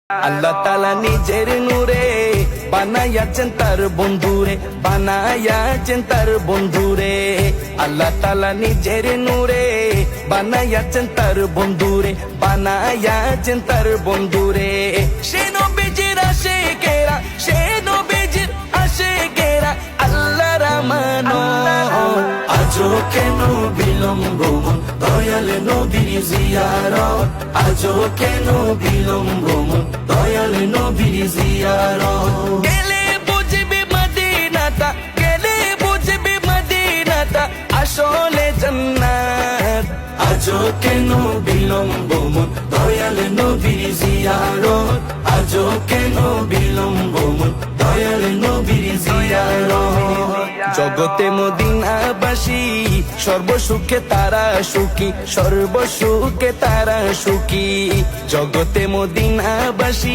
আল্লাহ তাআলা নিজের নূরে বানায়াছেন তার বন্ধুরে, বানায়াছেন তার বন্ধুরে। আল্লাহ তাআলা নিজের নূরে বানায়াছেন তার বন্ধুরে, বানায়াছেন তার বন্ধুরে। সে নবীজির আশিকেরা, সে নবীজির আশিকেরা আল্লাহর আমানো। আজও কেন বিলম্ব দয়াল নবীর জিয়ারত, আজও কেন বিলম্ব দয়াল নবীর জিয়ারত। গেলে বুঝবি মদিনাটা, গেলে বুঝবি মদিনাটা আসলে জান্নাত। আজও কেন বিলম্ব দয়াল নবীর জিয়ারত, আজও কেন বিলম্ব দয়াল নবীর জিয়ারত। জগতে মদিনাবাসী সর্বসুখে তারা সুখী, সর্বসুখে তারা সুখী। জগতে মদিনাবাসী